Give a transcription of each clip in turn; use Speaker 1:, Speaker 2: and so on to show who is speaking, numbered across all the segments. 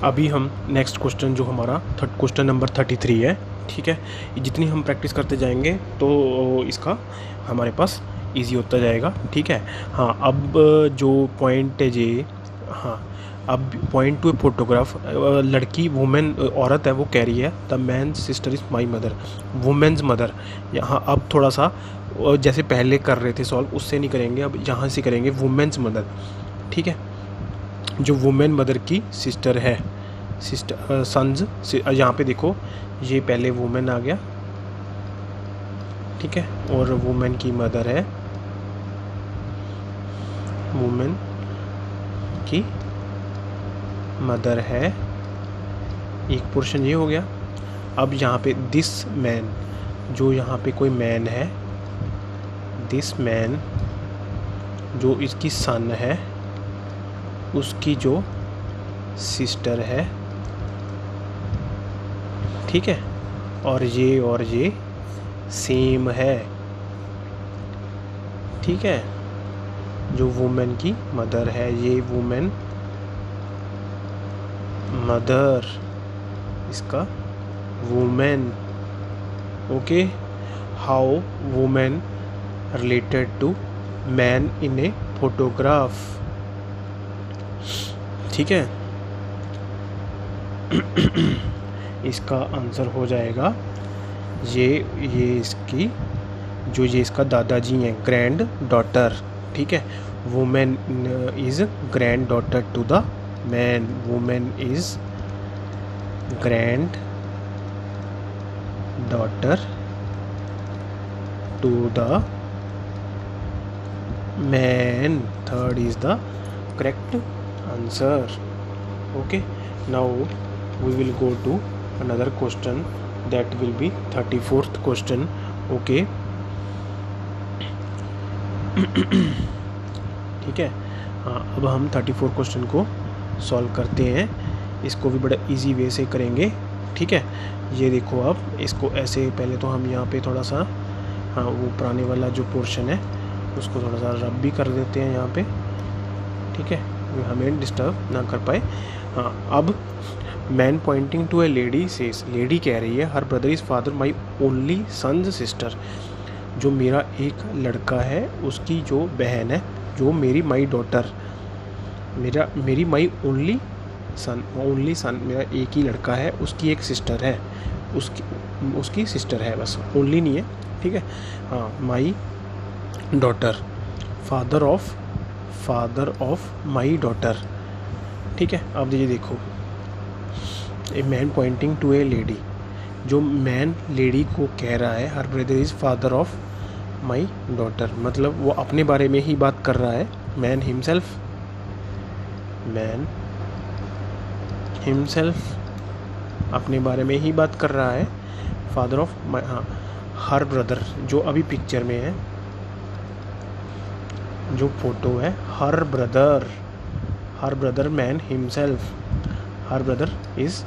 Speaker 1: अभी हम next question जो हमारा क्वेश्चन नंबर 33 है, ठीक है। जितनी हम प्रैक्टिस करते जाएंगे तो इसका हमारे पास इजी होता जाएगा, ठीक है। हाँ, अब जो पॉइंट है जी, हाँ, अब पॉइंट टू ए फोटोग्राफ, लड़की वुमेन औरत है, वो कह रही है the man sister is my mother, women's mother. यहाँ अब थोड़ा सा जैसे पहले कर रहे थे सॉल्व, उससे नहीं करेंगे, अब यहाँ से करेंगे वुमेन्स मदर, ठीक है। जो वुमेन मदर की सिस्टर है, सिस्टर सन्स, यहाँ पे देखो ये पहले वुमेन आ गया, ठीक है, और वुमेन की मदर है, वुमेन की मदर है, एक पोर्शन ये हो गया। अब यहाँ पे दिस मैन, जो यहाँ पे कोई मैन है, दिस मैन जो इसकी सन है, उसकी जो सिस्टर है, ठीक है, और ये सेम है, ठीक है। जो वुमेन की मदर है, ये वुमेन मदर, इसका women, okay. How women related to man in a photograph, ठीक है। इसका आंसर हो जाएगा ये इसकी जो ये इसका दादाजी हैं, ग्रैंड डॉटर, ठीक है। Women is granddaughter to the man, women is granddaughter to the man, third is the correct answer, okay. Now we will go to another question, that will be 34th question, okay। ठीक है, हाँ, अब हम 34 question को solve करते हैं। इसको भी बड़ा इजी वे से करेंगे, ठीक है। ये देखो, अब इसको ऐसे पहले तो हम यहाँ पे थोड़ा सा, हाँ, वो पुराने वाला जो पोर्शन है उसको थोड़ा सा रब भी कर देते हैं यहाँ पे, ठीक है, हमें डिस्टर्ब ना कर पाए। हाँ, अब man pointing to a lady says, lady कह रही है her brother is father my only son's sister, जो मेरा एक लड़का है उसकी जो बहन है, जो मेरी माई डॉटर, मेरी माई ओनली सन, मेरा एक ही लड़का है, उसकी एक सिस्टर है, उसकी सिस्टर है, बस ओनली नहीं है, ठीक है। हाँ, my daughter, father of my daughter, ठीक है। अब ये देखो, a man pointing to a lady, जो मैन लेडी को कह रहा है her brother is father of my daughter, मतलब वो अपने बारे में ही बात कर रहा है, मैन हिमसेल्फ अपने बारे में ही बात कर रहा है, फादर ऑफ माई, हाँ, हर ब्रदर जो अभी पिक्चर में है, जो फोटो है, her brother man himself, her brother is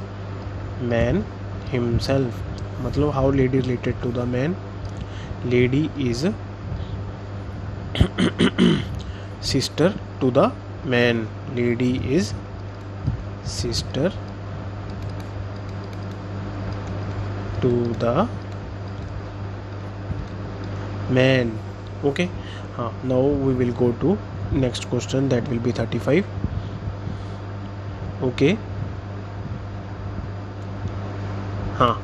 Speaker 1: man himself, मतलब how lady related to the man, lady is sister to the man, lady is sister to the man, okay. हाँ, now we will go to next question, that will be 35, okay. हाँ,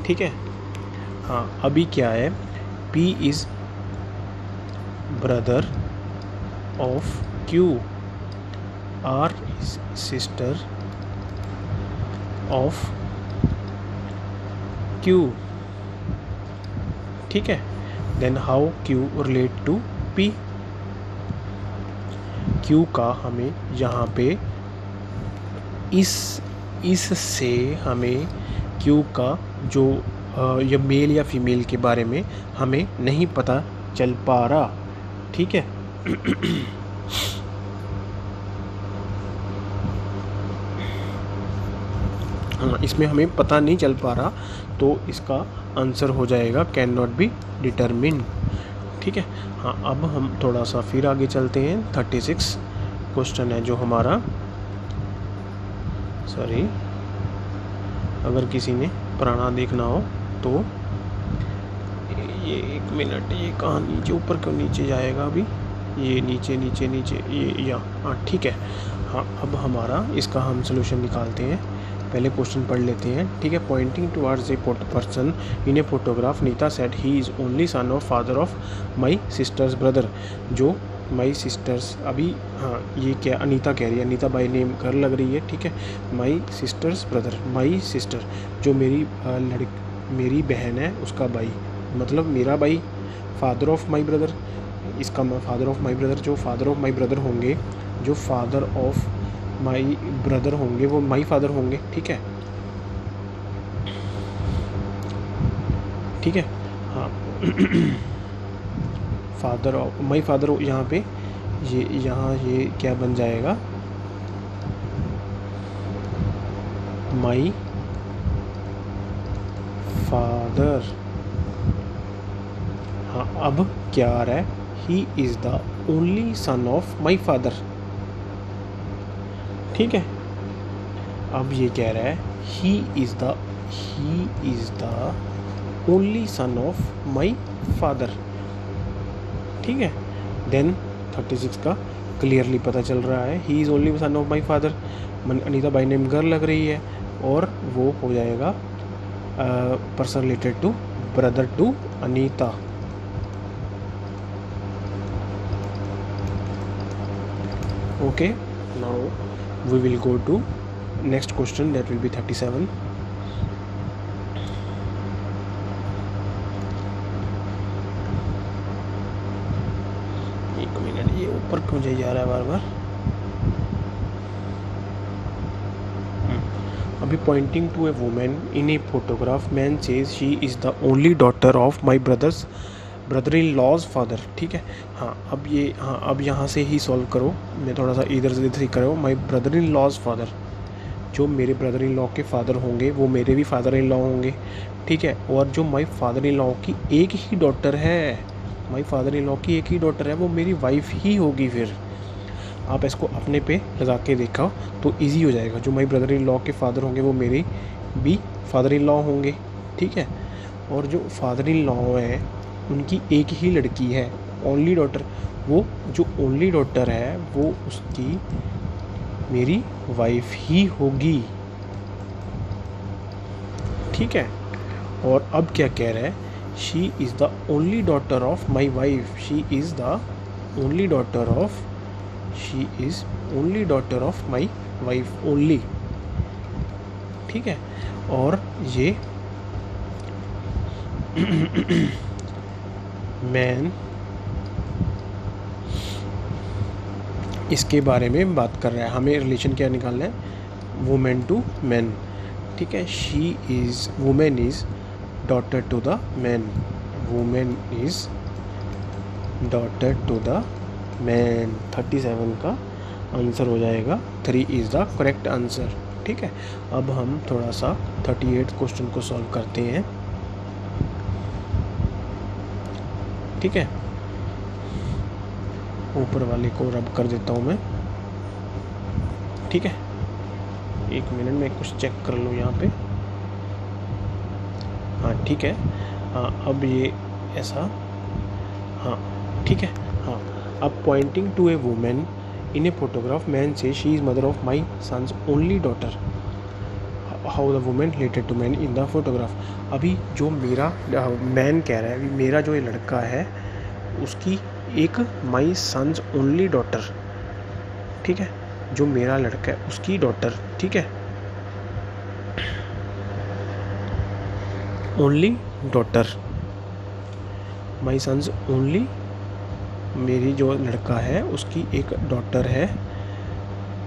Speaker 1: ठीक है। हाँ, अभी क्या है, P is brother of Q, R is sister of Q, ठीक है। Then how Q relate to P, Q का हमें यहाँ पे इससे हमें Q का जो या मेल या फीमेल के बारे में हमें नहीं पता चल पा रहा, ठीक है। हाँ, इसमें हमें पता नहीं चल पा रहा, तो इसका आंसर हो जाएगा कैन नॉट बी डिटरमिन, ठीक है। हाँ, अब हम थोड़ा सा फिर आगे चलते हैं। 36 क्वेश्चन है जो हमारा, सॉरी, अगर किसी ने पुराना देखना हो तो ये 1 मिनट, ये कहाँ नीचे, ऊपर क्यों नीचे जाएगा अभी, ये नीचे नीचे नीचे, ये या हाँ ठीक है। हाँ, अब हमारा इसका हम सोल्यूशन निकालते हैं। पहले क्वेश्चन पढ़ लेते हैं, ठीक है। Pointing towards a person in a photograph, Nita said he is only son of father of my sister's brother. जो माई सिस्टर्स, अभी हाँ ये क्या अनीता कह रही है, अनीता बाई नेम घर लग रही है, ठीक है। माई सिस्टर्स ब्रदर, माई सिस्टर जो मेरी बहन है उसका भाई, मतलब मेरा भाई, फादर ऑफ माई ब्रदर, इसका फादर ऑफ माई ब्रदर, जो फादर ऑफ माई ब्रदर होंगे, जो फादर ऑफ माई ब्रदर होंगे वो माई फादर होंगे, ठीक है, ठीक है। हाँ फादर ऑफ माई फादर, यहाँ पे यहाँ ये क्या बन जाएगा, माई फादर। हाँ, अब क्या आ रहा है, he is the only son of my father, ठीक है। अब ये कह रहा है he is the only son of my father, ठीक है। देन 36 का क्लियरली पता चल रहा है, he is only son of my father, Anita by name girl लग रही है, और वो हो जाएगा person related to brother to Anita. Okay, now we will go to next question, that will be 37. एक मिनट, ये ऊपर क्यों जा रहा है बार बार। अभी pointing to a women in a photograph, man says she is the only daughter of my brother in law's father, ठीक है। हाँ, अब ये हाँ अब यहाँ से ही सॉल्व करो, मैं थोड़ा सा इधर से इधर ही करो। माई ब्रदर इन लॉज फादर, जो मेरे ब्रदर इन लॉ के फादर होंगे वो मेरे भी फादर इन लॉ होंगे, ठीक है। और जो माई फादर इन लॉ की एक ही डॉटर है, माई फादर इन लॉ की एक ही डॉटर है, वो मेरी वाइफ ही होगी। फिर आप इसको अपने पे लगा के देखा तो इजी हो जाएगा। जो माई ब्रदर इन लॉ के फादर होंगे वो मेरे भी फादर इन लॉ होंगे, ठीक है। और जो फादर इन लॉ है उनकी एक ही लड़की है, ओनली डॉटर, वो जो ओनली डॉटर है वो उसकी मेरी वाइफ ही होगी, ठीक है। और अब क्या कह रहा है, she is the only daughter of my wife, she is only daughter of my wife only, ठीक है। और ये मैन इसके बारे में बात कर रहा है, हमें रिलेशन क्या निकालना है, वुमेन टू मैन, ठीक है। Women is daughter to the man, women is daughter to the man. 37 का आंसर हो जाएगा 3 इज़ द करेक्ट आंसर, ठीक है। अब हम थोड़ा सा 38 क्वेश्चन को सॉल्व करते हैं, ठीक है। ऊपर वाले को रब कर देता हूँ मैं, ठीक है। 1 मिनट में कुछ चेक कर लो यहाँ पे, हाँ ठीक है। हाँ, अब ये ऐसा, हाँ ठीक है। हाँ, अब pointing to a women in a photograph, man से she is mother of my son's only daughter, how the women related to man in the photograph. अभी जो मेरा मैन कह रहा है, मेरा जो ये लड़का है उसकी एक माई सन्स ओनली डॉटर, ठीक है। जो मेरा लड़का है उसकी डॉटर, ठीक है, ओनली डॉटर, माई सन्स ओनली, मेरी जो लड़का है उसकी एक डॉटर है,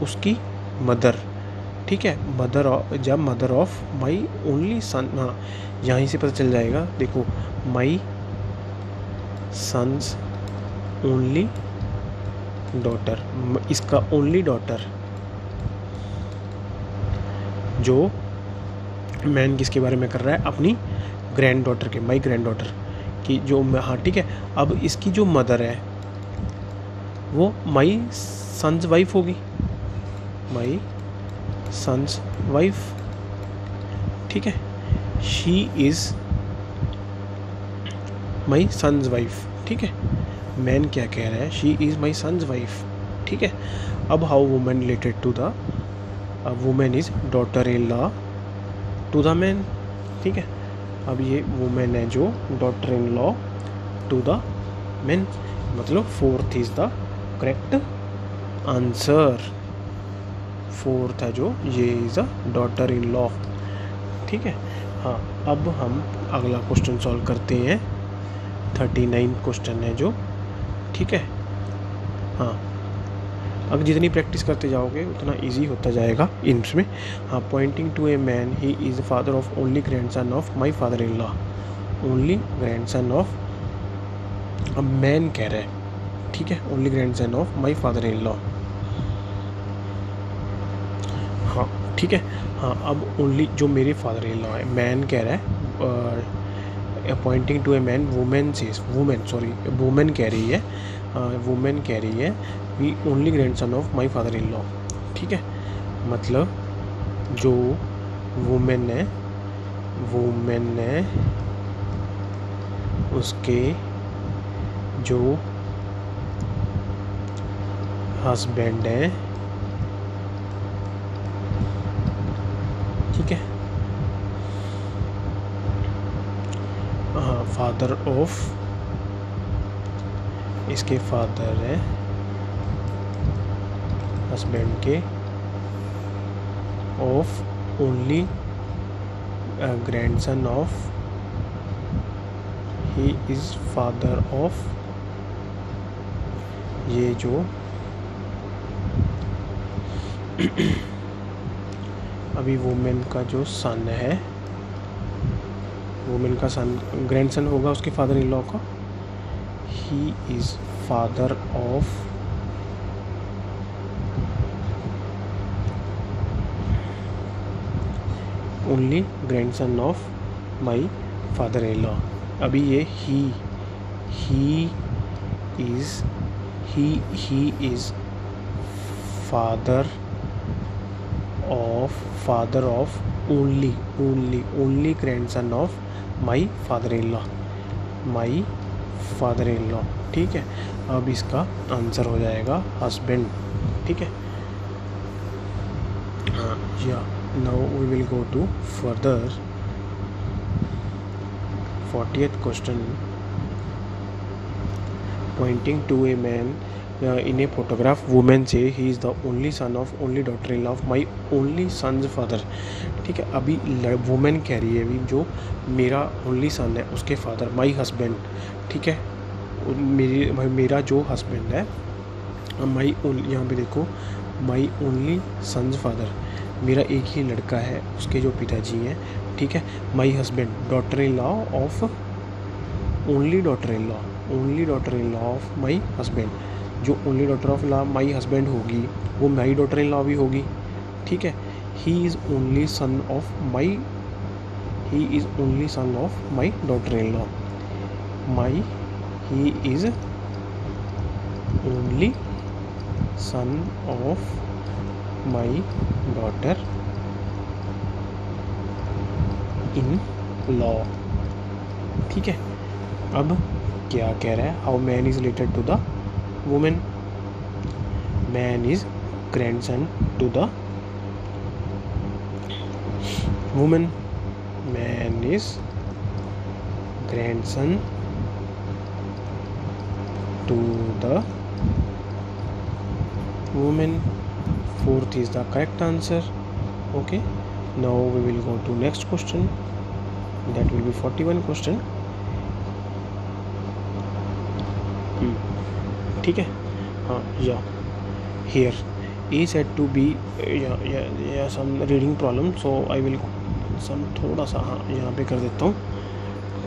Speaker 1: उसकी मदर, ठीक है। Mother of my only son, हाँ यहीं से पता चल जाएगा, देखो माई सन्स ओनली डॉटर, इसका ओनली डॉटर, जो मैन किसके बारे में कर रहा है, अपनी ग्रैंड डॉटर के, माई ग्रैंड डॉटर की जो, हाँ ठीक है। अब इसकी जो मदर है वो माई सन्स वाइफ होगी, माई सन्स वाइफ, ठीक है। She is my son's wife, ठीक है। मैन क्या कह रहा है, she is my son's wife, ठीक है। अब how women related to the women is daughter in law to the man, ठीक है। अब ये वुमेन है जो daughter in law to the man, मतलब fourth is the correct answer. Fourth है जो ये is a daughter in law, ठीक है। हाँ, अब हम अगला क्वेश्चन सॉल्व करते हैं। 39 क्वेश्चन है जो, ठीक है। हाँ, अगर जितनी प्रैक्टिस करते जाओगे उतना इजी होता जाएगा इसमें। हाँ, pointing to a man, he is the father of only grandson of my father in law. Only grandson of, अब मैन कह रहा है, ठीक है, only grandson of my father in law. हाँ, ठीक है। हाँ, अब ओनली जो मेरे फादर इन लॉ है, मैन कह रहा है, pointing to a man, women says, women कह रही है, वुमेन कह रही है we only grandson of my father in law, ठीक है। मतलब जो वुमेन है उसके जो हस्बैंड है, ठीक है, हाँ, फादर ऑफ, इसके फादर है हस्बैंड के, of only grandson of, he is father of, ये जो अभी वुमेन का जो सन है, वुमेन का सन ग्रैंडसन होगा उसके फादर इन लॉ का, ही is father of only grandson of my father in law. अभी ये ही is father of only grandson of my father in law, ठीक है। अब इसका आंसर हो जाएगा हस्बैंड, ठीक है। हाँ, या now we will go to further 40th question. Pointing to a man in a photograph, women says he is the only son of only daughter in law of my only son's father, ठीक है। अभी women कह रही है अभी जो मेरा only सन है उसके फादर, माई हस्बैंड, ठीक है, मेरा जो हस्बैंड है, माई ओनली, यहाँ पे देखो, माई ओनली सन्स फादर, मेरा एक ही लड़का है उसके जो पिताजी हैं, ठीक है। My husband, daughter in law of, only daughter in law of my husband, जो only daughter of law my husband होगी वो माई डॉटर इन लॉ भी होगी, ठीक है। He is only son of my daughter in law, he is only son of my daughter in law, ठीक है। अब क्या कह रहा है, how man is related to the women, man is grandson to the women, man is grandson to the women, fourth is the correct answer, okay। Now we will go to next question, that will be 41 question, ठीक है। हाँ, या here A said to be some reading problem, so I will some थोड़ा सा, हाँ, यहाँ पे कर देता हूँ,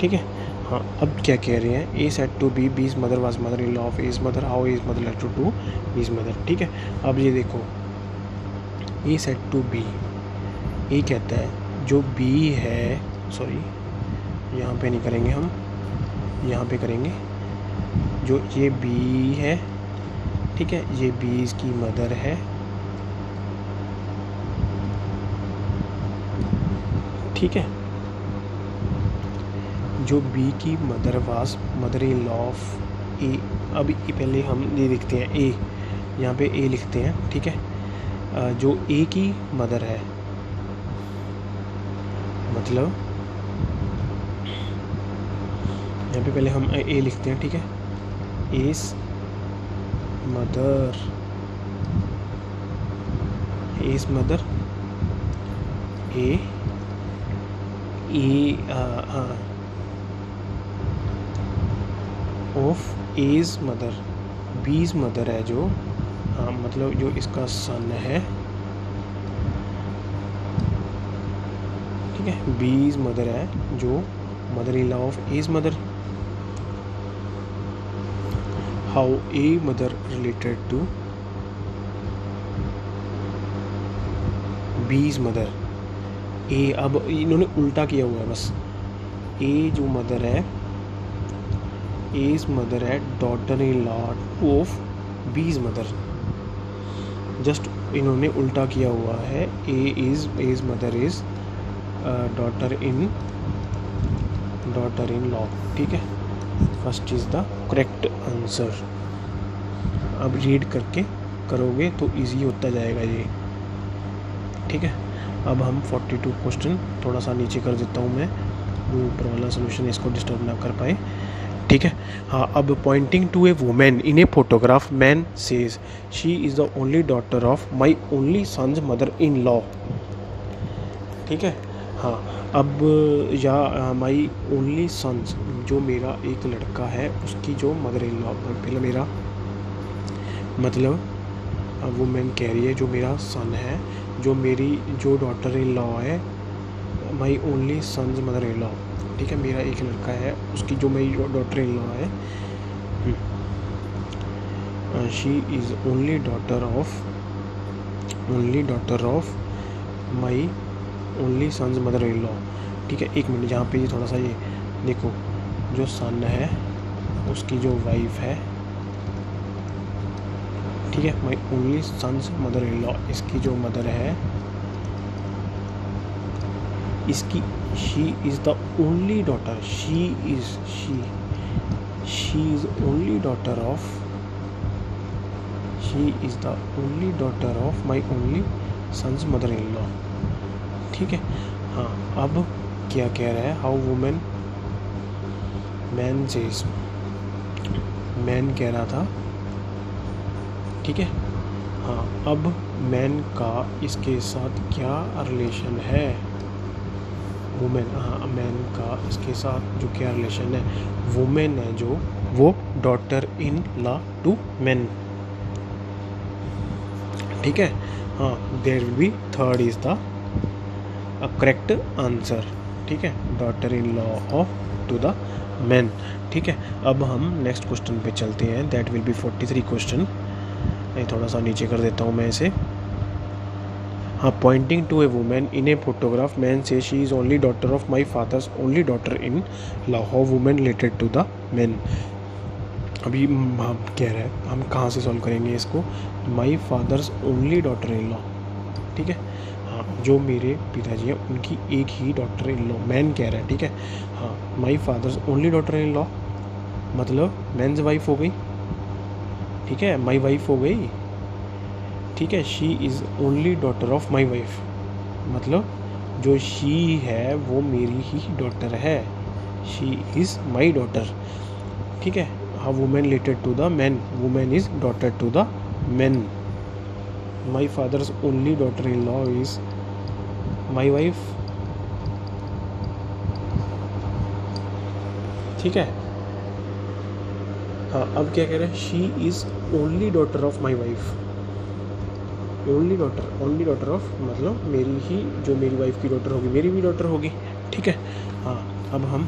Speaker 1: ठीक है। हाँ, अब क्या कह रहे हैं, A said to be B's mother was mother in law of A's mother, how A's mother led to B's mother, ठीक है। अब ये देखो, A said to B, A कहता है जो B है, सॉरी यहाँ पे नहीं करेंगे हम, यहाँ पे करेंगे, जो ये B है, ठीक है, ये B इसकी मदर है, ठीक है। जो बी की mother was mother in law of A. अब पहले हम ये लिखते हैं ए, यहाँ पे ए लिखते हैं, ठीक है। जो ए की मदर है, मतलब यहाँ पे पहले हम ए लिखते हैं, ठीक है। S mother, S mother A of A's mother, B's mother है जो, हाँ मतलब जो इसका सन है, ठीक है। बीज मदर है जो mother in law of A's mother. How A mother related to B's mother. ए, अब इन्होंने उल्टा किया हुआ है बस। ए जो मदर है, एज मदर है daughter in law of B's mother. Just इन्होंने उल्टा किया हुआ है। A is A's mother is daughter in law, ठीक है। First is the correct answer. अब रीड करके करोगे तो इजी होता जाएगा ये, ठीक है। अब हम 42 क्वेश्चन थोड़ा सा नीचे कर देता हूँ मैं, वो ऊपर वाला सोल्यूशन इसको डिस्टर्ब ना कर पाए, ठीक है। हाँ, अब pointing to a women in a photograph, man says she is the only daughter of my only son's mother in law, ठीक है। हाँ, अब या माई ओनली सन्स, जो मेरा एक लड़का है उसकी जो मदर इन लॉ, पहले मेरा मतलब वुमेन कह रही है जो मेरा सन है, जो मेरी जो डॉटर इन लॉ है, my only son's mother in law, ठीक है। मेरा एक लड़का है उसकी जो मेरी डॉटर इन लॉ है, she is only daughter of my only son's mother in law, ठीक है। एक मिनट, यहाँ पे ये थोड़ा सा ये देखो, जो सन है उसकी जो वाइफ है, ठीक है, my only son's mother in law, इसकी जो मदर है, इसकी she is the only daughter, she is only daughter of my only son's mother in law, ठीक है। हाँ, अब क्या कह रहा है, how women, man says, man कह रहा था, ठीक है। हाँ, अब मैन का इसके साथ क्या रिलेशन है, वुमेन, हाँ मैन का इसके साथ जो क्या रिलेशन है, वुमेन है जो वो daughter in law to man, ठीक है। हाँ, there will be third is the correct answer, ठीक है, daughter in law of to the man, ठीक है। अब हम नेक्स्ट क्वेश्चन पे चलते हैं, दैट विल बी 43 क्वेश्चन। थोड़ा सा नीचे कर देता हूँ मैं इसे। हाँ, pointing to a women in a photograph, man से she is only daughter of my father's only daughter in law, how women related to the man. अभी हम कह रहे हैं, हम कहाँ से सॉल्व करेंगे इसको, माई father's only daughter in law, ठीक है। हाँ, जो मेरे पिताजी हैं उनकी एक ही डॉटर इन लॉ, मैन कह रहा है, ठीक है। हाँ, माई father's only daughter in law मतलब मैन्स वाइफ हो गई, ठीक है, माई वाइफ हो गई, ठीक है। She is only daughter of my wife मतलब जो शी है वो मेरी ही डॉटर है, शी इज़ माई डॉटर, ठीक है। हाँ, women related to the man, women is daughter to the man, my father's only daughter in law is my wife, ठीक है। हाँ, अब क्या कह रहे हैं, she is only daughter of my wife, only daughter of मतलब मेरी ही, जो मेरी वाइफ की डॉटर होगी मेरी भी डॉटर होगी, ठीक है। हाँ, अब हम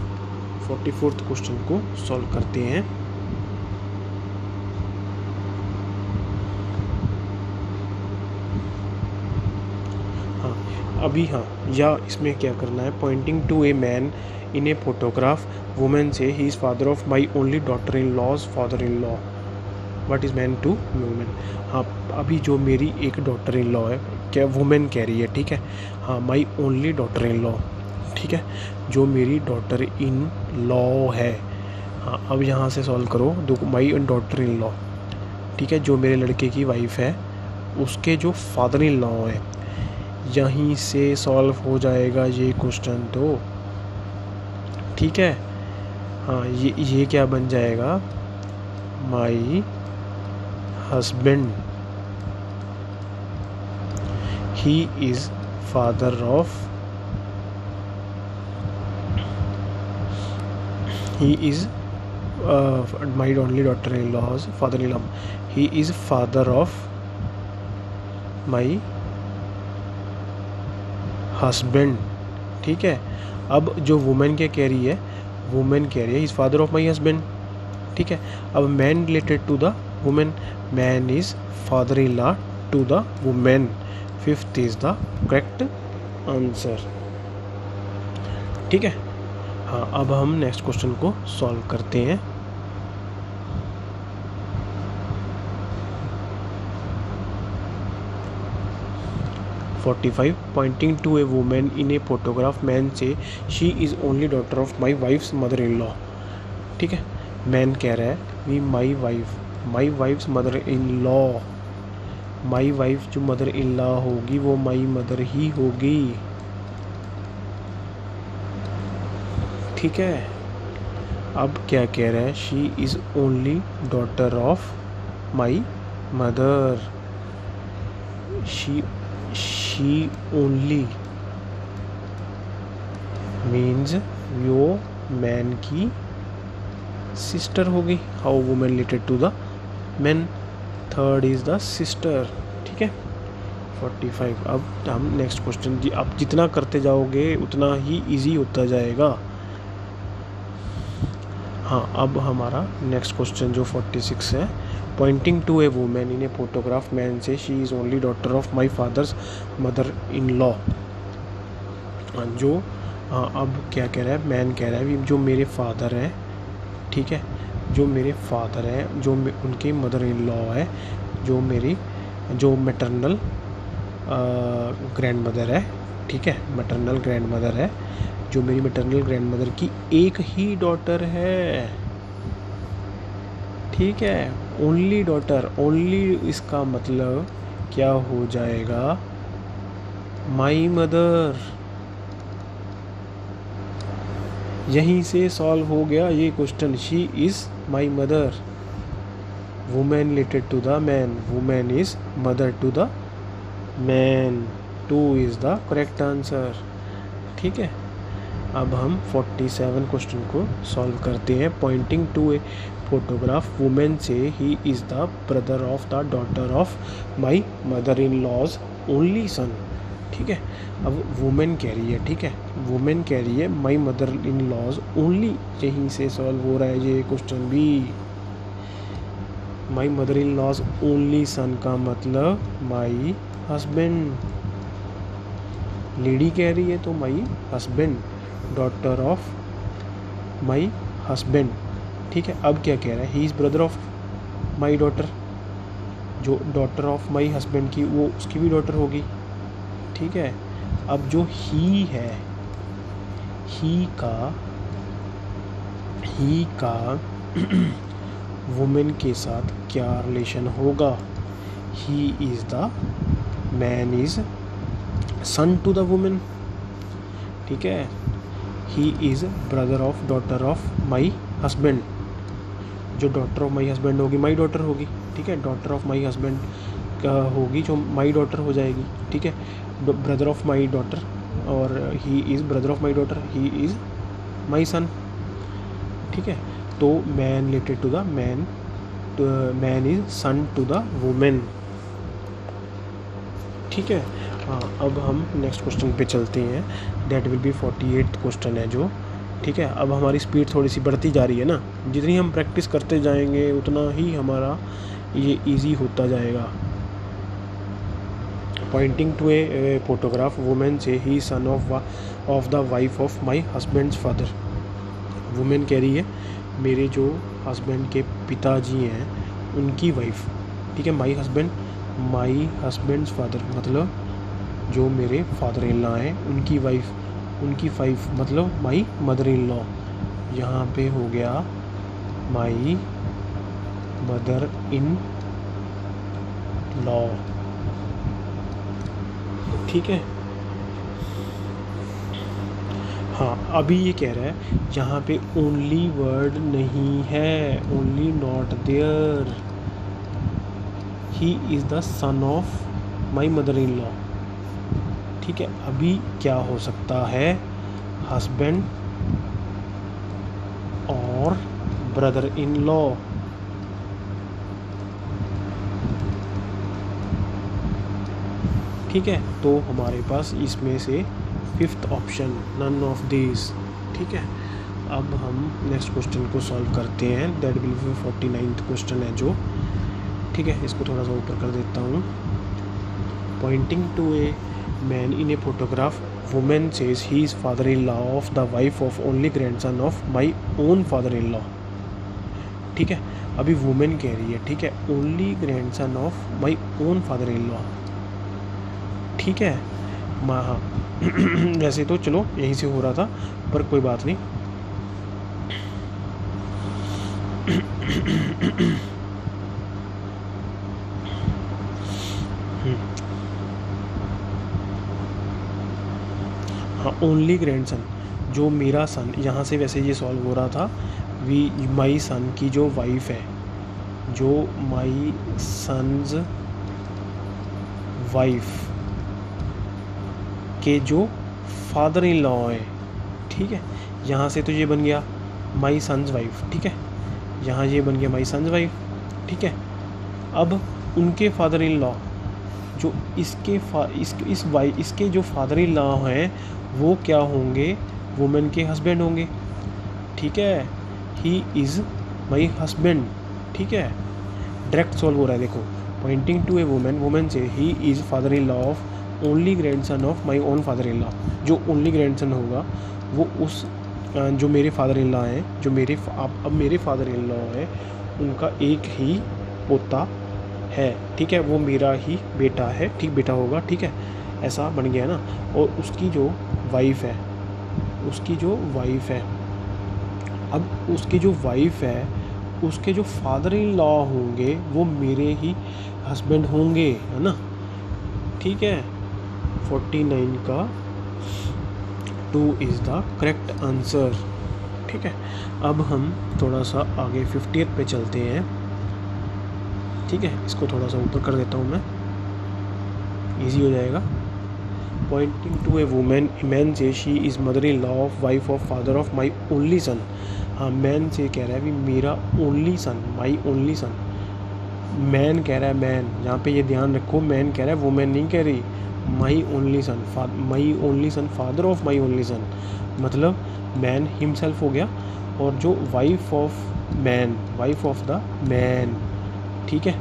Speaker 1: 44th क्वेश्चन को सॉल्व करते हैं। हाँ, अभी हाँ, या इसमें क्या करना है, pointing to a man in a photograph, women says he is father of my only daughter in law's father in law, what is man to women. हाँ, अभी जो मेरी एक डॉटर इन लॉ है, क्या वुमेन कह रही है, ठीक है। हाँ, माई ओनली डॉटर इन लॉ, ठीक है, जो मेरी डॉटर इन लॉ है। हाँ, अब यहाँ से सॉल्व करो, माई डॉटर इन लॉ, ठीक है, जो मेरे लड़के की वाइफ है उसके जो फादर इन लॉ है। यहीं से सॉल्व हो जाएगा ये क्वेश्चन तो, ठीक है। हाँ, ये क्या बन जाएगा, my husband, he is father of, he is my only daughter-in-law's father-in-law, he is father of my husband, ठीक है। अब जो वुमेन क्या कह रही है, वुमेन कह रही है is father of my husband, ठीक है। अब man related to the women, man is father in law to the women, fifth is the correct answer, ठीक है। हाँ, अब हम नेक्स्ट क्वेश्चन को सॉल्व करते हैं। (45) pointing to a women in a photograph, man से she is only daughter of my wife's mother in law, ठीक है। मैन कह रहा है we my wife's mother in law, my wife जो मदर इन लॉ होगी वो माई मदर ही होगी, ठीक है। अब क्या कह रहा है, she is only daughter of my mother, she only means वो मैन की सिस्टर होगी, how women related to the man, third is the sister, ठीक है। 45। अब हम नेक्स्ट क्वेश्चन, जी आप जितना करते जाओगे उतना ही इजी होता जाएगा। हाँ, अब हमारा नेक्स्ट क्वेश्चन जो 46 है, pointing to a women in a photograph, man से she is only daughter of my father's mother in law, जो अब क्या कह रहा है, मैन कह रहा है जो मेरे फादर हैं, ठीक है, जो मेरे फादर हैं, जो उनकी मदर इन लॉ है, जो मेरी जो मैटरनल ग्रैंड मदर है, ठीक है, मैटरनल ग्रैंड मदर है, जो मेरी मैटरनल ग्रैंड मदर की एक ही डॉटर है, ठीक है, ओनली डॉटर, ओनली इसका मतलब क्या हो जाएगा, माई मदर। यहीं से सॉल्व हो गया ये question, she is my mother, women related to the man, women is mother to the man, 2 is the correct answer, ठीक है। अब हम 47 क्वेश्चन को सॉल्व करते हैं, pointing to a photograph, women says he is the brother of the daughter of my mother in law's only son, ठीक है। अब वुमेन कह रही है, ठीक है, वुमेन कह रही है my mother in law's only, यहीं से सॉल्व हो रहा है ये क्वेश्चन भी, my mother in law's only son का मतलब माई हस्बैंड, लेडी कह रही है तो my husband, daughter of my husband, ठीक है। अब क्या कह रहा है, he is brother of my daughter, जो डॉटर ऑफ माई हस्बैंड की वो उसकी भी डॉटर होगी, ठीक है। अब जो ही है, ही का वुमेन के साथ क्या रिलेशन होगा, he is the man is son to the women, ठीक है, he is brother of daughter of my husband, जो डॉटर ऑफ माई हस्बैंड होगी माई डॉटर होगी, ठीक है, डॉटर ऑफ माई हस्बैंड होगी जो माई डॉटर हो जाएगी, ठीक है, ब्रदर ऑफ माई डॉटर, और he is brother of my daughter, he is my son, ठीक है। तो man related to the man, man is son to the women, ठीक है। हाँ, अब हम नेक्स्ट क्वेश्चन पे चलते हैं, दैट विल बी 48 क्वेश्चन है जो, ठीक है। अब हमारी स्पीड थोड़ी सी बढ़ती जा रही है ना, जितनी हम प्रैक्टिस करते जाएंगे उतना ही हमारा ये इजी होता जाएगा। Pointing to a photograph, women says he son of the wife of my husband's father, women कह रही है मेरे जो हस्बैंड के पिताजी हैं उनकी वाइफ, ठीक है, माई हस्बैंड्स फादर मतलब जो मेरे फादर इन लॉ हैं उनकी वाइफ, उनकी 5 मतलब माई मदर इन लॉ, यहाँ पे हो गया माई मदर इन लॉ, ठीक है। हाँ, अभी ये कह रहा है यहाँ पे ओनली वर्ड नहीं है, only not there, he is the son of my mother in law, ठीक है। अभी क्या हो सकता है, हस्बैंड और ब्रदर इन लॉ, ठीक है। तो हमारे पास इसमें से 5th option none of this, ठीक है। अब हम नेक्स्ट क्वेश्चन को सॉल्व करते हैं, that will B 49th question है जो, ठीक है। इसको थोड़ा सा ऊपर कर देता हूँ। Pointing to a man in a photograph, women says he is father in law of the wife of only grandson of my own father in law, ठीक है। अभी वुमेन कह रही है, ठीक है, only grandson of my own father in law, ठीक है। हाँ वैसे तो चलो यहीं से हो रहा था, पर कोई बात नहीं। हाँ, ओनली ग्रैंडसन, जो मेरा सन, यहाँ से वैसे ये सॉल्व हो रहा था, वी माई सन की जो वाइफ है, जो माई सन्स वाइफ के जो फादर इन लॉ है, ठीक है। यहाँ से तो ये बन गया माई सन्स वाइफ, ठीक है, यहाँ ये बन गया माई सन्स वाइफ, ठीक है। अब उनके फादर इन लॉ, जो इसके जो फादर इन लॉ हैं वो क्या होंगे, वुमेन के हस्बैंड होंगे, ठीक है। ही इज़ माई हस्बैंड, ठीक है। डायरेक्ट सॉल्व हो रहा है, देखो, pointing to a women, women says he is father in law of only grandson of my own father in law, जो ओनली ग्रैंडसन होगा वो उस जो मेरे फादर इन लॉ हैं, जो मेरे अब मेरे फादर इन लॉ हैं, उनका एक ही पोता है, ठीक है, वो मेरा ही बेटा है, ठीक, बेटा होगा, ठीक है, ऐसा बन गया ना। और उसकी जो वाइफ है, अब उसकी जो वाइफ है, उसके जो फादर इन लॉ होंगे वो मेरे ही हस्बैंड होंगे, है ना, ठीक है। 49 का 2 इज़ द करेक्ट आंसर, ठीक है। अब हम थोड़ा सा आगे 50th पे चलते हैं, ठीक है। इसको थोड़ा सा ऊपर कर देता हूँ मैं, इजी हो जाएगा। Pointing to a women, man से she is mother in law of wife of father of my only son, हाँ, मैन से कह रहा है भी मेरा only son, my only son, man कह रहा है, मैन, यहाँ पे ये ध्यान रखो, मैन कह रहा है, वुमेन नहीं कह रही, माई only son, my only sun, father of my only सन, मतलब मैन हिमसेल्फ हो गया, और जो wife of man, wife of the man, ठीक है,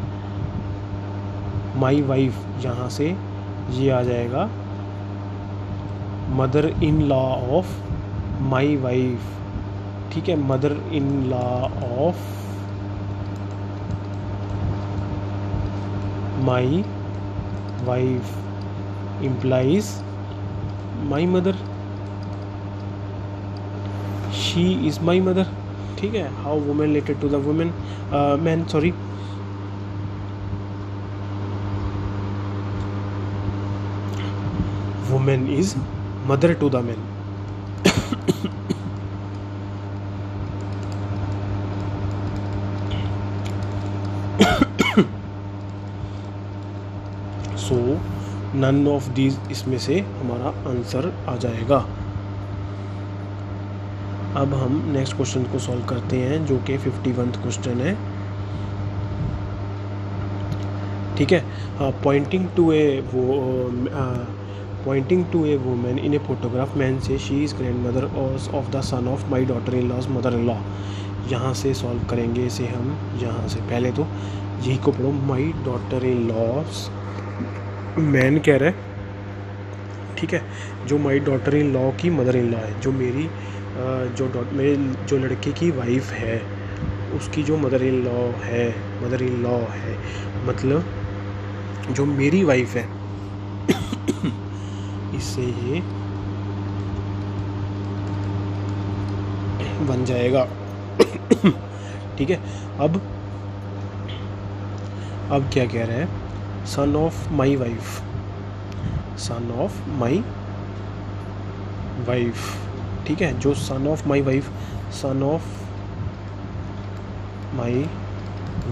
Speaker 1: माई वाइफ, यहाँ से ये आ जाएगा mother in law of my wife, ठीक है, mother in law of my wife implies my mother, she is my mother, ठीक है। how woman related to the woman, man, sorry, woman is mother to the man, so none of these, इसमें से हमारा answer आ जाएगा। अब हम next question को solve करते हैं, जो कि 51th क्वेश्चन है, ठीक है। Pointing to a women in a photograph, man से she is grandmother of the son of my daughter in law's mother in law, यहाँ से सॉल्व करेंगे इसे हम, यहाँ से पहले तो यही को पढ़ो, my daughter in law's, man कह रहा है, ठीक है, जो माई डॉटर इन लॉ की मदर इन लॉ है, जो मेरी मेरे जो लड़के की वाइफ है उसकी जो मदर इन लॉ है, मतलब जो मेरी वाइफ है, इससे ये बन जाएगा। ठीक है, अब क्या कह रहे हैं, son of my wife, son of my wife. ठीक है, जो son of my wife, son of my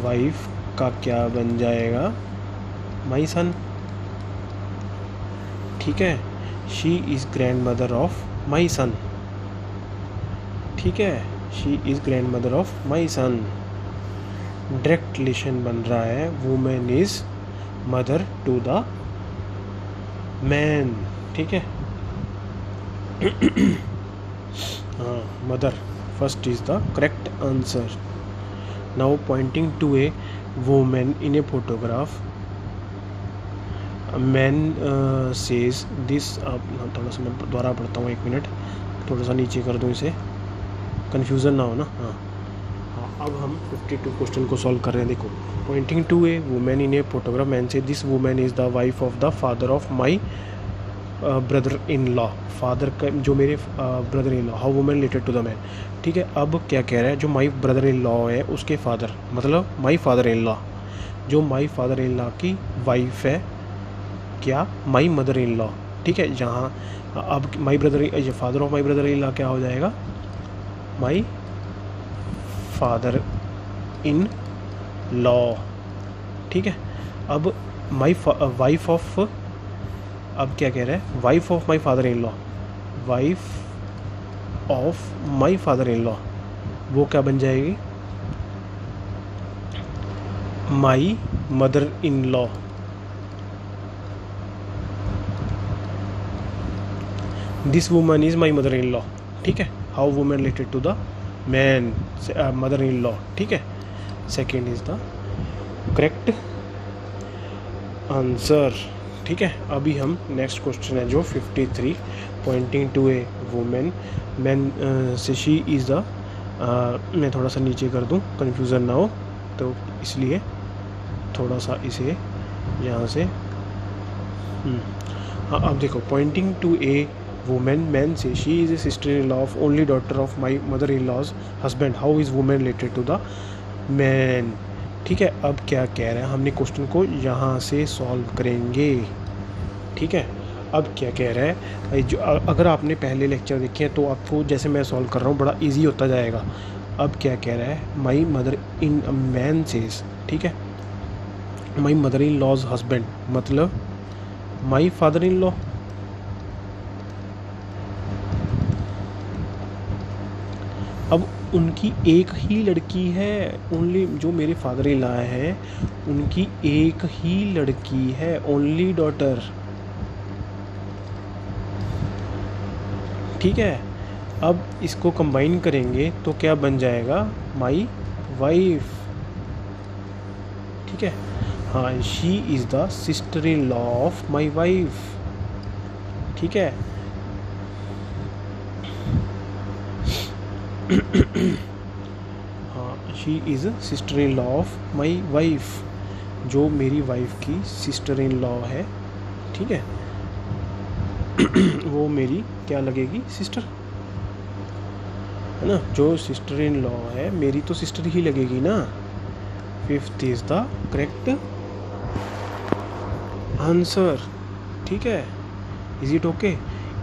Speaker 1: wife का क्या बन जाएगा, माई सन। ठीक है, she is grandmother of my son. ठीक है, she is grandmother of my son. Direct relation बन रहा है, women is mother to the man. ठीक है, हाँ, mother first is the correct answer. Now pointing to a women in a photograph, man says this. थोड़ा सा मैं दोबारा पढ़ता हूँ, 1 मिनट, थोड़ा सा नीचे कर दूँ इसे, कन्फ्यूज़न ना हो ना। हाँ, अब हम 52 क्वेश्चन को सॉल्व कर रहे हैं। देखो, pointing to a women in a photograph, man says this women is the wife of the father of my brother in law. Father का, जो मेरे brother in law, how women related to the man. ठीक है, अब क्या कह रहा है, जो माई ब्रदर इन लॉ है उसके फादर, मतलब माई फादर इन लॉ, जो माई फादर इन लॉ की वाइफ है, क्या, माई मदर इन लॉ। ठीक है, जहाँ अब my brother, father of my brother in law क्या हो जाएगा, माई फादर इन लॉ। ठीक है, अब माई वाइफ ऑफ, अब क्या कह रहा है, wife of my father in law, wife of my father in law, वो क्या बन जाएगी, my mother in law. This woman is my mother in law. ठीक है, how women related to the man, mother in law. ठीक है, second is the correct answer. ठीक है, अभी हम नेक्स्ट क्वेश्चन है जो 53, pointing to a women, man से शी इज़ द, मैं थोड़ा सा नीचे कर दूं, कन्फ्यूज़न ना हो, तो इसलिए थोड़ा सा इसे यहाँ से, हाँ, अब देखो, pointing to a women, man से she is a sister in law of only daughter of my mother in law's husband, how is women related to the man. ठीक है, अब क्या कह रहे हैं, हमने क्वेश्चन को यहाँ से सॉल्व करेंगे। ठीक है, अब क्या कह रहा है, जो अगर आपने पहले लेक्चर देखे हैं तो आपको, जैसे मैं सॉल्व कर रहा हूँ, बड़ा इजी होता जाएगा। अब क्या कह रहा है, my mother in man says, ठीक है, my mother in law's husband, मतलब माई फादर इन लॉ। अब उनकी एक ही लड़की है, ओनली, जो मेरे फादर इन लॉ है उनकी एक ही लड़की है, ओनली डॉटर। ठीक है, अब इसको कंबाइन करेंगे तो क्या बन जाएगा, माई वाइफ। ठीक है, हाँ, she is the sister in law of my wife. ठीक है, हाँ, she is sister in law of my wife, जो मेरी वाइफ की सिस्टर इन लॉ है। ठीक है, वो मेरी क्या लगेगी, सिस्टर, है ना, जो सिस्टर इन लॉ है मेरी तो सिस्टर ही लगेगी ना। Fifth is the correct answer. ठीक है, is it okay.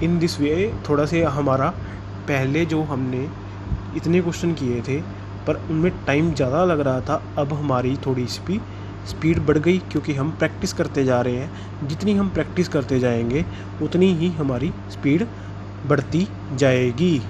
Speaker 1: In this way, थोड़ा से हमारा पहले जो हमने इतने क्वेश्चन किए थे पर उनमें टाइम ज़्यादा लग रहा था, अब हमारी थोड़ी स्पीड बढ़ गई, क्योंकि हम प्रैक्टिस करते जा रहे हैं। जितनी हम प्रैक्टिस करते जाएंगे उतनी ही हमारी स्पीड बढ़ती जाएगी।